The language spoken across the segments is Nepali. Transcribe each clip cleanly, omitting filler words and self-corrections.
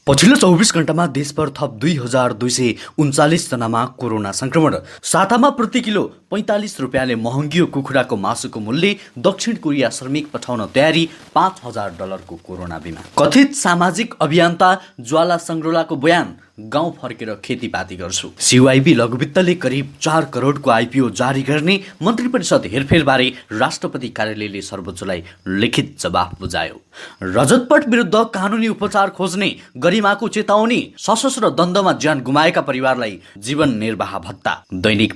पछिल्लो 24 घण्टामा देशभर थप 2239 जनामा कोरोना संक्रमण। सातामा प्रति किलो 45 रुपियाँले महँगियो कुखुराको मासुको मूल्य। दक्षिण कोरिया श्रमिक पठाउन तयारी। $5,000 कोरोना बिमा। कथित सामाजिक अभियन्ता ज्वाला सङ्ग्रौलाको बयान, गाउँ फर्केर खेतीपाती गर्छु। सिवाइबी लघुवित्तले करिब 4 करोडको आइपिओ जारी गर्ने। मन्त्री परिषद हेरफेरबारे राष्ट्रपति कार्यालयले सर्वोच्चलाई लिखित जवाफ बुझायो। रजतपट विरुद्ध कानुनी उपचार खोज्ने गरिमाको चेतावनी। सशस्त्र द्वन्द्वमा ज्यान गुमाएका परिवारलाई जीवन निर्वाह भत्ता। दैनिक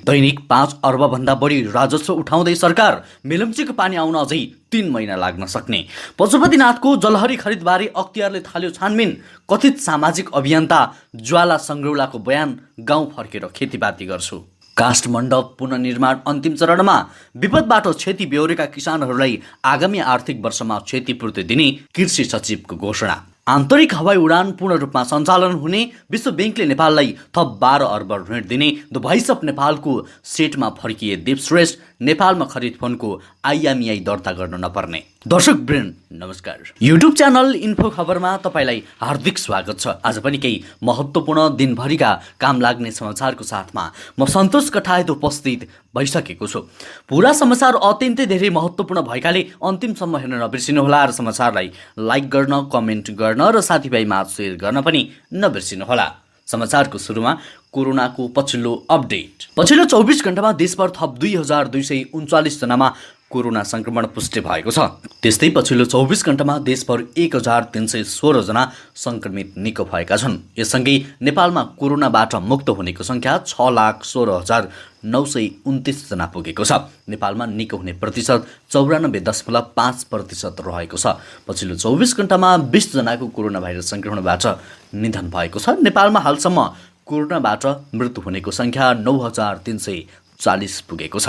5 अर्ब भन्दा बढी राजस्व उठाउँदै सरकार। मेलम्चीको पानी आउन अझै 3 महिना लाग्न सक्ने। पशुपतिनाथको जलहरी खरिदबारे अख्तियारले थाल्यो छानबिन। कथित सामाजिक अभियन्ता ज्वाला सङ्ग्रौलाको बयान, गाउँ फर्केर खेतीपाती गर्छु। काष्ठमण्डप पुनर्निर्माण अन्तिम चरणमा। विपदबाट क्षति बेहोरेका किसानहरूलाई आगामी आर्थिक वर्षमा क्षतिपूर्ति दिने कृषि सचिवको घोषणा। आन्तरिक हवाई उडान पूर्ण रूपमा सञ्चालन हुने। विश्व ब्याङ्कले नेपाललाई थप 12 अर्ब ऋण दिने। द भोइस अफ नेपालको सेटमा फर्किए दीप श्रेष्ठ। नेपालमा खरिद फोनको आइएमईआई दर्ता गर्न नपर्ने। दर्शक वृन्द नमस्कार। युट्युब च्यानल इन्फो खबरमा तपाईँलाई हार्दिक स्वागत छ। आज पनि केही महत्त्वपूर्ण दिनभरिका काम लाग्ने समाचारको साथमा म सन्तोष कठायत उपस्थित भइसकेको छु। पुरा समाचार अत्यन्तै धेरै महत्त्वपूर्ण भएकाले अन्तिमसम्म हेर्न नबिर्सिनुहोला र समाचारलाई लाइक गर्न, कमेन्ट गर्न र साथीभाइमा सेयर गर्न पनि नबिर्सिनुहोला। समाचारको सुरुमा कोरोनाको पछिल्लो अपडेट। पछिल्लो 24 घण्टामा देशभर थप 2239 जनामा कोरोना संक्रमण पुष्टि भएको छ। त्यस्तै पछिल्लो 24 घण्टामा देशभर 1316 जना संक्रमित निको भएका छन्। यससँगै नेपालमा कोरोनाबाट मुक्त हुनेको संख्या 6,16,929 जना पुगेको छ। नेपालमा निको हुने प्रतिशत 94.5% रहेको छ। पछिल्लो 24 घण्टामा 20 जनाको कोरोना भाइरस संक्रमणबाट निधन भएको छ। नेपालमा हालसम्म कोरोनाबाट मृत्यु हुनेको संख्या 9,340 पुगेको छ।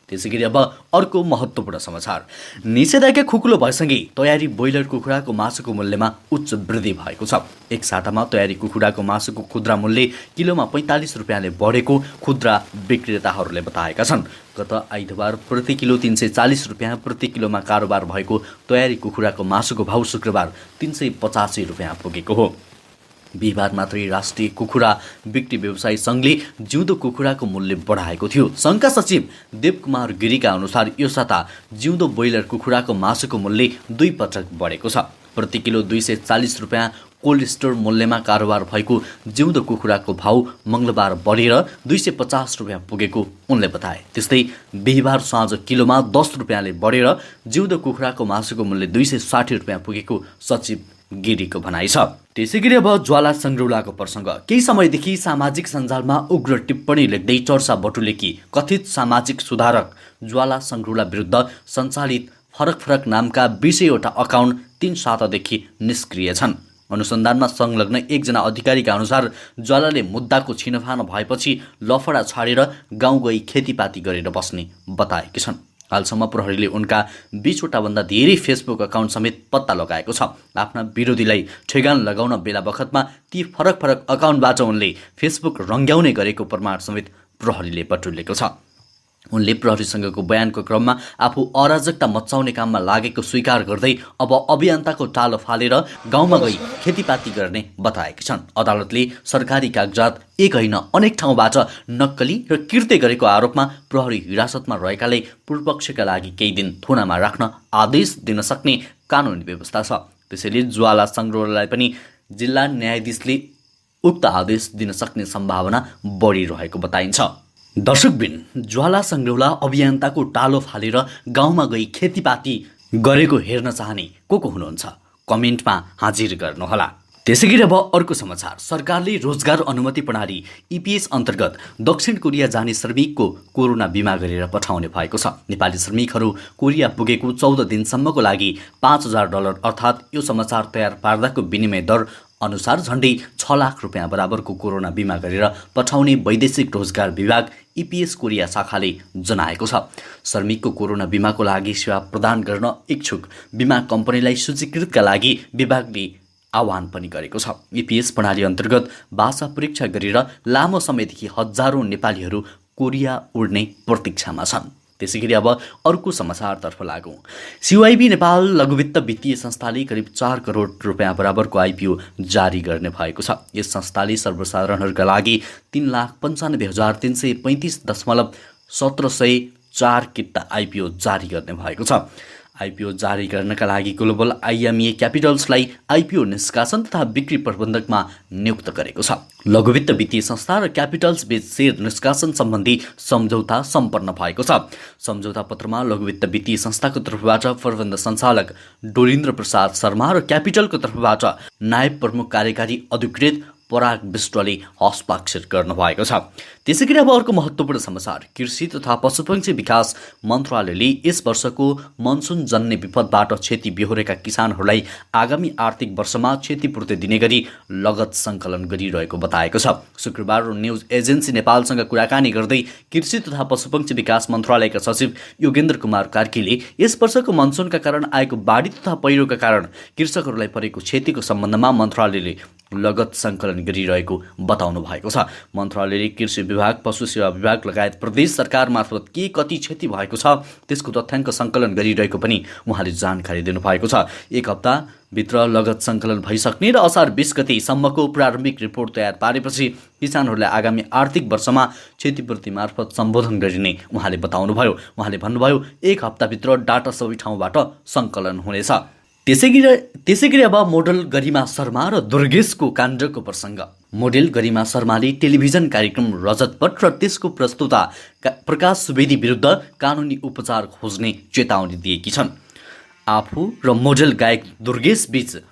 त्यसैगरी अब अर्को महत्त्वपूर्ण समाचार। निषेधाज्ञा खुकुलो भएसँगै तयारी ब्रोइलर कुखुराको मासुको मूल्यमा उच्च वृद्धि भएको छ। एक सातामा तयारी कुखुराको मासुको खुद्रा मूल्य किलोमा 45 रुपियाँले बढेको खुद्रा विक्रेताहरूले बताएका छन्। गत आइतबार प्रति किलो 340 रुपियाँ प्रति किलोमा कारोबार भएको तयारी कुखुराको मासुको भाउ शुक्रबार 385 रुपियाँ पुगेको हो। बिहिबार मात्रै राष्ट्रिय कुखुरा बिक्री व्यवसायी सङ्घले जिउँदो कुखुराको मूल्य बढाएको थियो। सङ्घका सचिव देवकुमार गिरीका अनुसार यो साता जिउँदो ब्रोइलर कुखुराको मासुको मूल्य 2 पटक बढेको छ। प्रति किलो 240 रुपियाँ कोल्ड स्टोर मूल्यमा कारोबार भएको जिउँदो कुखुराको भाउ मङ्गलबार बढेर 250 रुपियाँ पुगेको उनले बताए। त्यस्तै बिहिबार साँझ किलोमा 10 रुपियाँले बढेर जिउँदो कुखुराको मासुको मूल्य 260 रुपियाँ पुगेको सचिव गिरीको भनाइ छ। त्यसैगरी अब ज्वाला सङ्ग्रौलाको प्रसङ्ग। केही समयदेखि सामाजिक सञ्जालमा उग्र टिप्पणी लेख्दै चर्चा बटुलेकी कथित सामाजिक सुधारक ज्वाला सङ्ग्रौला विरुद्ध सञ्चालित फरक नामका 20वटा अकाउन्ट 3 सातादेखि निष्क्रिय छन्। अनुसन्धानमा संलग्न एकजना अधिकारीका अनुसार ज्वालाले मुद्दाको छिनफान भएपछि लफडा छाडेर गाउँ गई खेतीपाती गरेर बस्ने बताएकी छन्। हालसम्म प्रहरीले उनका 20वटा भन्दा धेरै फेसबुक अकाउन्ट समेत पत्ता लगाएको छ। आफ्ना विरोधीलाई ठेगान लगाउन बेला बखतमा ती फरक अकाउन्टबाट उनले फेसबुक रङ्ग्याउने गरेको प्रमाण समेत प्रहरीले बटुलेको छ। उनले प्रहरीसँगको बयानको क्रममा आफू अराजकता मचाउने काममा लागेको स्वीकार गर्दै अब अभियन्ताको टालो फालेर गाउँमा गई खेतीपाती गर्ने बताएकी छन्। अदालतले सरकारी कागजात एक होइन अनेक ठाउँबाट नक्कली र कृत्य गरेको आरोपमा प्रहरी हिरासतमा रहेकाले पूर्वपक्षका लागि केही दिन थुनामा राख्न आदेश दिन सक्ने कानुनी व्यवस्था छ। त्यसैले ज्वाला सङ्ग्रौलालाई पनि जिल्ला न्यायाधीशले उक्त आदेश दिन सक्ने सम्भावना बढिरहेको बताइन्छ। दर्शकबिन, ज्वाला सङ्ग्रौला अभियन्ताको टालो फालेर गाउँमा गई खेतीपाती गरेको हेर्न चाहने को हुनुहुन्छ कमेन्टमा हाजिर गर्नुहोला। त्यसैगरी अब अर्को समाचार। सरकारले रोजगार अनुमति प्रणाली इपिएस अन्तर्गत दक्षिण कोरिया जाने श्रमिकको कोरोना बिमा गरेर पठाउने भएको छ। नेपाली श्रमिकहरू कोरिया पुगेको 14 दिनसम्मको लागि $5,000 अर्थात् यो समाचार तयार पार्दाको विनिमय दर अनुसार झन्डै 6 लाख रुपियाँ बराबरको कोरोना बिमा गरेर पठाउने वैदेशिक रोजगार विभाग इपिएस कोरिया शाखाले जनाएको छ। श्रमिकको कोरोना बिमाको लागि सेवा प्रदान गर्न इच्छुक बिमा कम्पनीलाई सूचीकृतका लागि विभागले आह्वान पनि गरेको छ। इपिएस प्रणाली अन्तर्गत भाषा परीक्षा गरेर लामो समयदेखि हजारौं नेपालीहरू कोरिया उड्ने प्रतीक्षामा छन्। त्यसैगरी अब अर्को समाचारतर्फ लागौँ। सिओआइबी नेपाल लघुवित्त वित्तीय संस्थाले करिब 4 करोड रुपियाँ बराबरको आइपिओ जारी गर्ने भएको छ। यस संस्थाले सर्वसाधारणहरूका लागि 3,95,335.1704 किता आइपिओ जारी गर्ने भएको छ। आइपिओ जारी गर्नका लागि ग्लोबल आइएमए क्यापिटल्सलाई आइपिओ निष्कासन तथा बिक्री प्रबन्धकमा नियुक्त गरेको छ। लघुवित्त वित्तीय संस्था र क्यापिटल्स बीच सेयर निष्कासन सम्बन्धी सम्झौता सम्पन्न भएको छ। सम्झौता पत्रमा लघुवित्त वित्तीय संस्थाको तर्फबाट प्रबन्ध सञ्चालक डोलिन्द्र प्रसाद शर्मा र क्यापिटलको तर्फबाट नायब प्रमुख कार्यकारी अधिकृत पराग विष्टले हस्ताक्षर गर्नुभएको छ। त्यसैगरी अब अर्को महत्त्वपूर्ण समाचार। कृषि तथा पशुपक्षी विकास मन्त्रालयले यस वर्षको मनसुन जन्य विपदबाट क्षति बेहोरेका किसानहरूलाई आगामी आर्थिक वर्षमा क्षतिपूर्ति दिने गरी लगत सङ्कलन गरिरहेको बताएको छ। शुक्रबार न्युज एजेन्सी नेपालसँग कुराकानी गर्दै कृषि तथा पशुपक्षी विकास मन्त्रालयका सचिव योगेन्द्र कुमार कार्कीले यस वर्षको मनसुनका कारण आएको बाढी तथा पहिरोका कारण कृषकहरूलाई परेको क्षतिको सम्बन्धमा मन्त्रालयले लगत सङ्कलन गरिरहेको बताउनु भएको छ। मन्त्रालयले कृषि विभाग, पशु सेवा विभाग लगायत प्रदेश सरकार मार्फत के कति क्षति भएको छ त्यसको तथ्याङ्क सङ्कलन गरिरहेको पनि उहाँले जानकारी दिनुभएको छ। एक हप्ताभित्र लगत सङ्कलन भइसक्ने र असार 20 गतेसम्मको प्रारम्भिक रिपोर्ट तयार पारेपछि किसानहरूलाई आगामी आर्थिक वर्षमा क्षतिपूर्ति मार्फत सम्बोधन गरिने उहाँले बताउनुभयो। उहाँले भन्नुभयो, एक हप्ताभित्र डाटा सबै ठाउँबाट सङ्कलन हुनेछ। त्यसैगरी अब मोडल गरिमा शर्मा र दुर्गेशको काण्डको प्रसङ्ग। मोडेल गरिमा शर्माले टेलिभिजन कार्यक्रम रजत पट र त्यसको प्रस्तुता प्रकाश सुवेदी विरुद्ध कानुनी उपचार खोज्ने चेतावनी दिएकी छन्। आफू र मोडेल गायक दुर्गेश बीच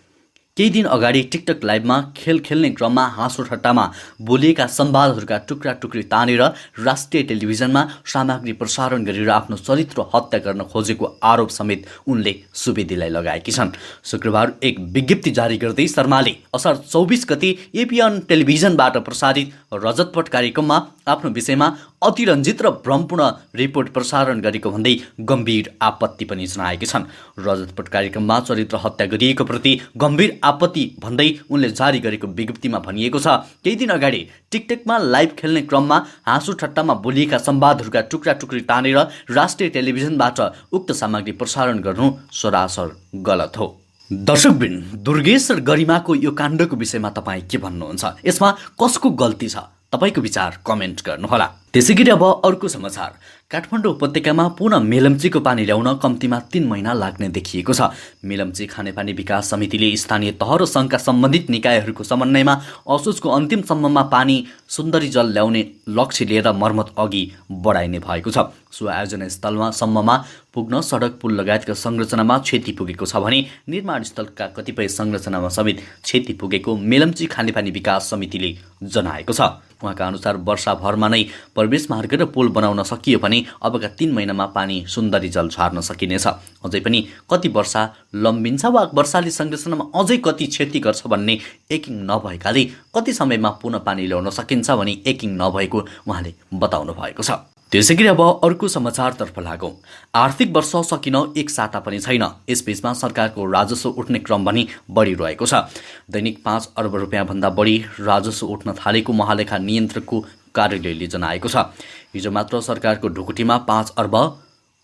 केही दिन अगाडि टिकटक लाइभमा खेल खेल्ने क्रममा हाँसो ठट्टामा बोलिएका संवादहरूका टुक्रा टुक्री तानेर राष्ट्रिय टेलिभिजनमा सामग्री प्रसारण गरेर आफ्नो चरित्र हत्या गर्न खोजेको आरोप समेत उनले सुवेदीलाई लगाएकी छन्। शुक्रबार एक विज्ञप्ति जारी गर्दै शर्माले असार 24 गते एपिएन टेलिभिजनबाट प्रसारित रजतपट कार्यक्रममा आफ्नो विषयमा अतिरञ्जित र भ्रमपूर्ण रिपोर्ट प्रसारण गरेको भन्दै गम्भीर आपत्ति पनि जनाएकी छन्। रजतपट कार्यक्रममा चरित्र हत्या गरिएको प्रति गम्भीर आपत्ति भन्दै उनले जारी गरेको विज्ञप्तिमा भनिएको छ, केही दिन अगाडि टिकटकमा लाइभ खेल्ने क्रममा हाँसो ठट्टामा बोलिएका संवादहरूका टुक्रा टुक्री तानेर राष्ट्रिय टेलिभिजनबाट उक्त सामग्री प्रसारण गर्नु सरासर गलत हो। दर्शकवृन्द, दुर्गेश र गरिमाको यो काण्डको विषयमा तपाईँ के भन्नुहुन्छ? यसमा कसको गल्ती छ? तपाईको विचार कमेन्ट गर्नुहोला। त्यसैगरी अब अर्को समाचार। काठमाडौँ उपत्यकामा पुनः मेलम्चीको पानी ल्याउन कम्तीमा 3 महिना लाग्ने देखिएको छ। मेलम्ची खानेपानी विकास समितिले स्थानीय तह र सङ्घका सम्बन्धित निकायहरूको समन्वयमा असोजको अन्तिमसम्ममा पानी सुन्दरी जल ल्याउने लक्ष्य लिएर मर्मत अघि बढाइने भएको छ। सो आयोजना स्थलसम्ममा पुग्न सडक पुल लगायतका संरचनामा क्षति पुगेको छ भने निर्माण स्थलका कतिपय संरचनामा समेत क्षति पुगेको मेलम्ची खानेपानी विकास समितिले जनाएको छ। उहाँका अनुसार वर्षाभरमा नै प्रवेश मार्ग र पुल बनाउन सकियो भने अबका 3 महिनामा पानी सुन्दरी जल छार्न सकिनेछ। अझै पनि कति वर्षा लम्बिन्छ वा वर्षाले संरचनामा अझै कति क्षति गर्छ भन्ने एकिङ नभएकाले कति समयमा पुनः पानी ल्याउन सकिन्छ भने एकिङ नभएको उहाँले बताउनु भएको छ। त्यसैगरी अब अर्को समाचारतर्फ लागौँ। आर्थिक वर्ष सकिन एक साता पनि छैन। यसबीचमा सरकारको राजस्व उठ्ने क्रम पनि बढिरहेको छ। दैनिक 5 अर्ब रुपियाँभन्दा बढी राजस्व उठ्न थालेको महालेखा नियन्त्रकको कार्यालयले जनाएको छ। हिजो मात्र सरकारको ढुकुटीमा 5 अर्ब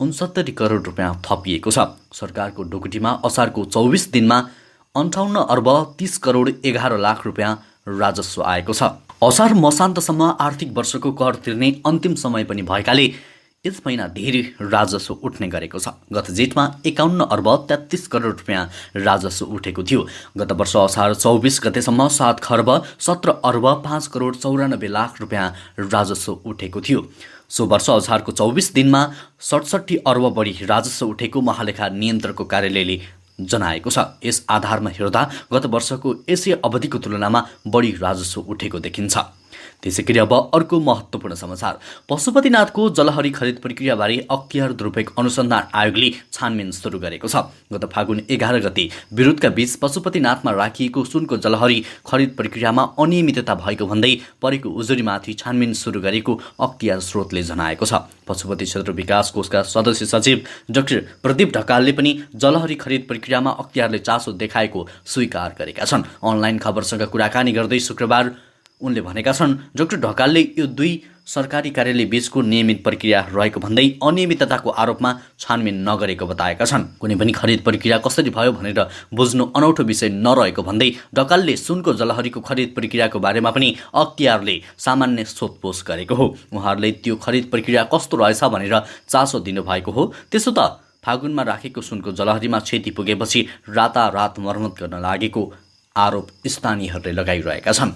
69 करोड रुपियाँ थपिएको छ। सरकारको ढुकुटीमा असारको 24 दिनमा 58 अर्ब 30 करोड 11 लाख रुपियाँ राजस्व आएको छ। असार मसान्तसम्म आर्थिक वर्षको कर तिर्ने अन्तिम समय पनि भएकाले यस महिना धेरै राजस्व उठ्ने गरेको छ। गत जेठमा 51 अर्ब 33 करोड रुपियाँ राजस्व उठेको थियो। गत वर्ष असार 24 गतेसम्म 7 खर्ब 17 अर्ब 5 करोड 94 लाख रुपियाँ राजस्व उठेको थियो। सो वर्ष असारको 24 दिनमा 67 अर्ब बढी राजस्व उठेको महालेखा नियन्त्रकको कार्यालयले जनाएको छ। यस आधारमा हेर्दा गत वर्षको यसै अवधिको तुलनामा बढी राजस्व उठेको देखिन्छ। त्यसैगरी अब अर्को महत्त्वपूर्ण समाचार। पशुपतिनाथको जलहरी खरिद प्रक्रियाबारे अख्तियार दुरुपयोग अनुसन्धान आयोगले छानबिन सुरु गरेको छ। गत फागुन 11 गते विरोधका बीच पशुपतिनाथमा राखिएको सुनको जलहरी खरिद प्रक्रियामा अनियमितता भएको भन्दै परेको उजुरीमाथि छानबिन सुरु गरेको अख्तियार स्रोतले जनाएको छ। पशुपति क्षेत्र विकास कोषका सदस्य सचिव डाक्टर प्रदीप ढकालले पनि जलहरी खरिद प्रक्रियामा अख्तियारले चासो देखाएको स्वीकार गरेका छन्। अनलाइन खबरसँग कुराकानी गर्दै शुक्रबार उनले भनेका छन् डाक्टर ढकालले यो दुई सरकारी कार्यालय बीचको नियमित प्रक्रिया रहेको भन्दै अनियमितताको आरोपमा छानबिन नगरेको बताएका छन्। कुनै पनि खरिद प्रक्रिया कसरी भयो भनेर बुझ्नु अनौठो विषय नरहेको भन्दै ढकालले सुनको जलहरीको खरिद प्रक्रियाको बारेमा पनि अख्तियारले सामान्य सोधपोछ गरेको हो। उहाँहरूले त्यो खरिद प्रक्रिया कस्तो रहेछ भनेर चासो दिनुभएको हो। त्यसो त फागुनमा राखेको सुनको जलहरीमा क्षति पुगेपछि रातारात मर्मत गर्न लागेको आरोप स्थानीयहरूले लगाइरहेका छन्।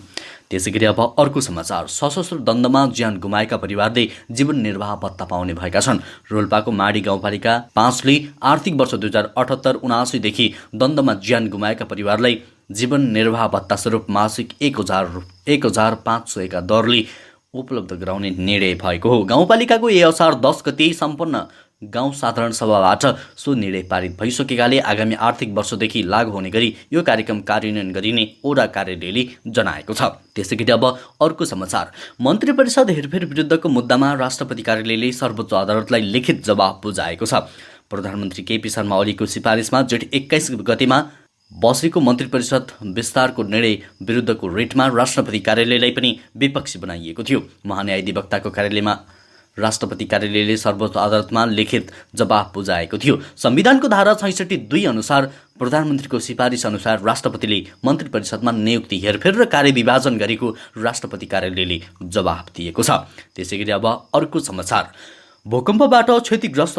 त्यसैगरी अब अर्को समाचार। सशस्त्र द्वन्द्वमा ज्यान गुमाएका परिवारले जीवन निर्वाह भत्ता पाउने भएका छन्। रोल्पाको माडी गाउँपालिका 5ले आर्थिक वर्ष 2078-79 देखि द्वन्द्वमा ज्यान गुमाएका परिवारलाई जीवन निर्वाह भत्ता स्वरूप मासिक 1,500 का दरले उपलब्ध गराउने निर्णय भएको हो। गाउँपालिकाको असार 10 गते सम्पन्न गाउँ साधारण सभाबाट सो निर्णय पारित भइसकेकाले आगामी आर्थिक वर्षदेखि लागू हुने गरी यो कार्यक्रम कार्यान्वयन गरिने ओडा कार्यालयले जनाएको छ। त्यसैगरी अब अर्को समाचार। मन्त्री परिषद हेरफेर विरुद्धको मुद्दामा राष्ट्रपति कार्यालयले सर्वोच्च अदालतलाई लिखित जवाब बुझाएको छ। प्रधानमन्त्री केपी शर्मा ओलीको सिफारिसमा जेठ 21 गतेमा बसेको मन्त्री परिषद विस्तारको निर्णय विरुद्धको रिटमा राष्ट्रपति कार्यालयलाई पनि विपक्षी बनाइएको थियो। महान्यायाधिवक्ताको कार्यालयमा राष्ट्रपति कार्यालयले सर्वोच्च अदालतमा लिखित जवाब बुझाएको थियो। संविधानको धारा 66(2) अनुसार प्रधानमन्त्रीको सिफारिस अनुसार राष्ट्रपतिले मन्त्री परिषदमा नियुक्ति हेरफेर र कार्यविभाजन गरेको राष्ट्रपति कार्यालयले जवाब दिएको छ। त्यसैगरी अब अर्को समाचार। भूकम्पबाट क्षतिग्रस्त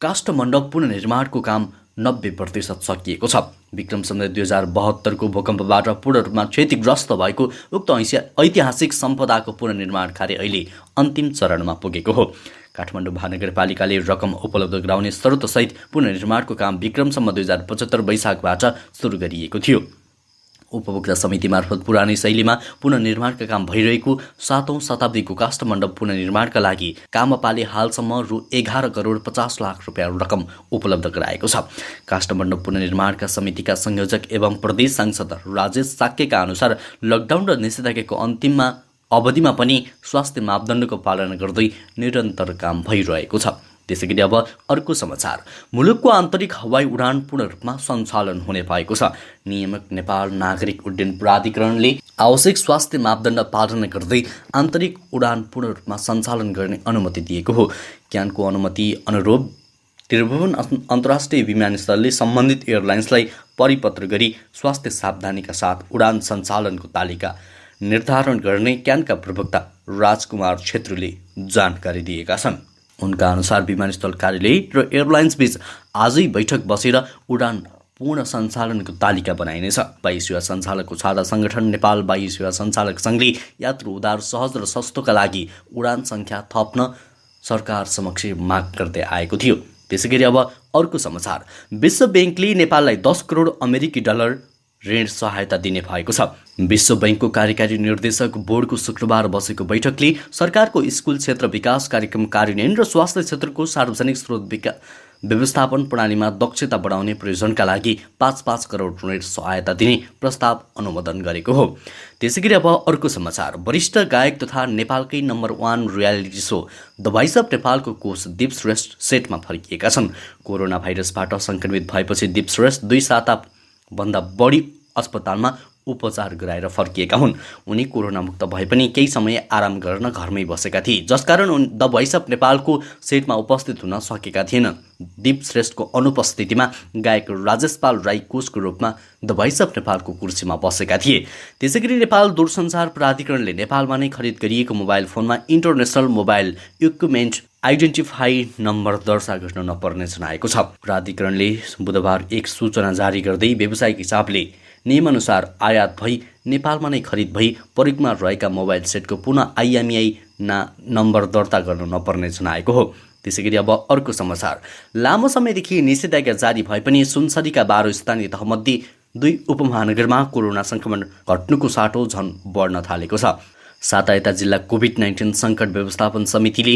काष्ठमण्डप पुनर्निर्माणको काम 90% सकिएको छ। विक्रम सम्वत 2072 को भूकम्पबाट पूर्ण रूपमा क्षतिग्रस्त भएको उक्त ऐतिहासिक सम्पदाको पुनर्निर्माण कार्य अहिले अन्तिम चरणमा पुगेको हो। काठमाडौँ महानगरपालिकाले रकम उपलब्ध गराउने शर्तसहित पुनर्निर्माणको काम विक्रम सम्वत 2075 वैशाखबाट सुरु गरिएको थियो। उपभोक्ता समिति मार्फत पुरानै शैलीमा पुनर्निर्माणका काम भइरहेको 7औं शताब्दीको काष्ठमण्डप पुनर्निर्माणका लागि कामपाले हालसम्म रु 11 करोड 50 लाख रुपियाँ रकम उपलब्ध गराएको छ। काष्ठमण्डप पुनर्निर्माणका समितिका संयोजक एवं प्रदेश सांसद राजेश साक्यका अनुसार लकडाउन र निषेधाज्ञाको अन्तिममा अवधिमा पनि स्वास्थ्य मापदण्डको पालना गर्दै निरन्तर काम भइरहेको छ। त्यसैगरी अब अर्को समाचार। मुलुकको आन्तरिक हवाई उडान पूर्ण रूपमा सञ्चालन हुने भएको छ। नियामक नेपाल नागरिक उड्डयन प्राधिकरणले आवश्यक स्वास्थ्य मापदण्ड पालना गर्दै आन्तरिक उडान पूर्ण रूपमा सञ्चालन गर्ने अनुमति दिएको हो। क्यानको अनुमति अनुरूप त्रिभुवन अन्तर्राष्ट्रिय विमानस्थलले सम्बन्धित एयरलाइन्सलाई परिपत्र गरी स्वास्थ्य सावधानीका साथ उडान सञ्चालनको तालिका निर्धारण गर्ने क्यानका प्रवक्ता राजकुमार छेत्रीले जानकारी दिएका छन्। उनका अनुसार विमानस्थल कार्यालय र एयरलाइन्स बीच आजै बैठक बसेर उडान पूर्ण सञ्चालनको तालिका बनाइनेछ। वायु सेवा सञ्चालकको छाडा संगठन नेपाल वायु सेवा सञ्चालक सङ्घले यात्रु उद्धार सहज र सस्तोका लागि उडान सङ्ख्या थप्न सरकार समक्ष माग गर्दै आएको थियो। त्यसैगरी अब अर्को समाचार। विश्व ब्याङ्कले नेपाललाई 10 करोड अमेरिकी डलर ऋण सहायता दिने भएको छ। विश्व बैंकको कार्यकारी निर्देशक बोर्डको शुक्रबार बसेको बैठकले सरकारको स्कुल क्षेत्र विकास कार्यक्रम कार्यान्वयन र स्वास्थ्य क्षेत्रको सार्वजनिक स्रोत व्यवस्थापन प्रणालीमा दक्षता बढाउने प्रयोजनका लागि 5-5 करोड ऋण सहायता दिने प्रस्ताव अनुमोदन गरेको हो। त्यसैगरी अब अर्को समाचार। वरिष्ठ गायक तथा नेपालकै number 1 reality so the voice of नेपालको कोच दीप श्रेष्ठ सेटमा फर्किएका छन्। कोरोना भाइरसबाट सङ्क्रमित भएपछि दीप श्रेष्ठ 2 साताभन्दा बढी अस्पतालमा उपचार गराएर फर्किएका हुन्। उनी कोरोना मुक्त भए पनि केही समय आराम गर्न घरमै बसेका थिए, जसकारण द भोइस अफ नेपालको सेटमा उपस्थित हुन सकेका थिएनन्। दीप श्रेष्ठको अनुपस्थितिमा गायक राजेश पाल राई कोचको रूपमा द भोइस अफ नेपालको कुर्सीमा बसेका थिए। त्यसैगरी नेपाल दूरसञ्चार प्राधिकरणले नेपालमा नै खरिद गरिएको मोबाइल फोनमा international mobile equipment identify number दर्ता गर्न नपर्ने जनाएको छ। प्राधिकरणले बुधबार एक सूचना जारी गर्दै व्यावसायिक हिसाबले नियमअनुसार आयात भई नेपालमा नै खरिद भई प्रयोगमा रहेका मोबाइल सेटको पुनः आइएमईआई नम्बर दर्ता गर्न नपर्ने जनाएको हो। त्यसैगरी अब अर्को समाचार। लामो समयदेखि निषेधाज्ञा जारी भए पनि सुनसरीका 12 स्थानीय तहमध्ये 2 उपमहानगरमा कोरोना सङ्क्रमण घट्नुको साटो झन बढ्न थालेको छ। साता जिल्ला कोभिड-19 सङ्कट व्यवस्थापन समितिले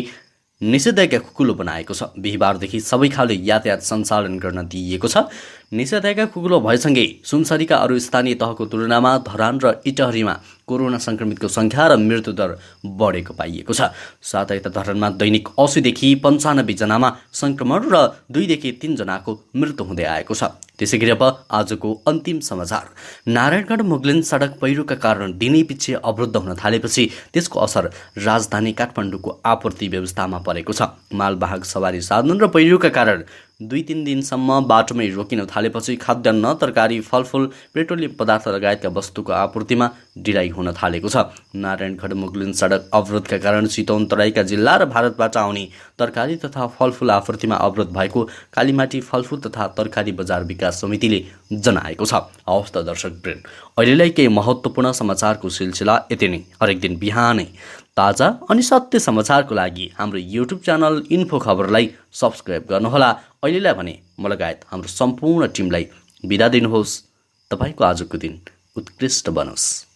निषेधाज्ञा खुकुलो बनाएको छ। बिहिबारदेखि सबै खाले यातायात सञ्चालन गर्न दिइएको छ। निषेधाज्ञा खुकुलो भएसँगै सुनसरीका अरू स्थानीय तहको तुलनामा धरान र इटहरीमा कोरोना संक्रमितको सङ्ख्या र मृत्युदर बढेको पाइएको छ। साथै यता धरानमा दैनिक 80देखि 95 जनामा सङ्क्रमण र 2 देखि 3 जनाको मृत्यु हुँदै आएको छ। त्यसैगरी अब आजको अन्तिम समाचार। नारायणगढ मुगलिन सडक पहिरोका कारण दिनैपिच्छे अवरुद्ध हुन थालेपछि त्यसको असर राजधानी काठमाडौँको आपूर्ति व्यवस्थामा परेको छ। मालवाहक सवारी साधन र पहिरोका कारण 2-3 दिनसम्म बाटोमै रोकिन थालेपछि खाद्यान्न, तरकारी, फलफुल, पेट्रोलियम पदार्थ लगायतका वस्तुको आपूर्तिमा ढिलाइ हुन थालेको छ। नारायणगढ मुगलिन सडक अवरोधका कारण चितवन, तराईका जिल्ला र भारतबाट आउने तरकारी तथा फलफुल आपूर्तिमा अवरोध भएको कालीमाटी फलफुल तथा तरकारी बजार विकास समितिले जनाएको छ। हवस् त दर्शकवृन्द, अहिलेलाई केही महत्त्वपूर्ण समाचारको सिलसिला यति नै। हरेक दिन बिहानै ताजा अनि सत्य समाचारको लागि हाम्रो युट्युब च्यानल इन्फो खबरलाई सब्सक्राइब गर्नुहोला। अहिलेलाई भने म लगायत हाम्रो सम्पूर्ण टिमलाई बिदा दिनुहोस्। तपाईँको आजको दिन उत्कृष्ट बनोस्।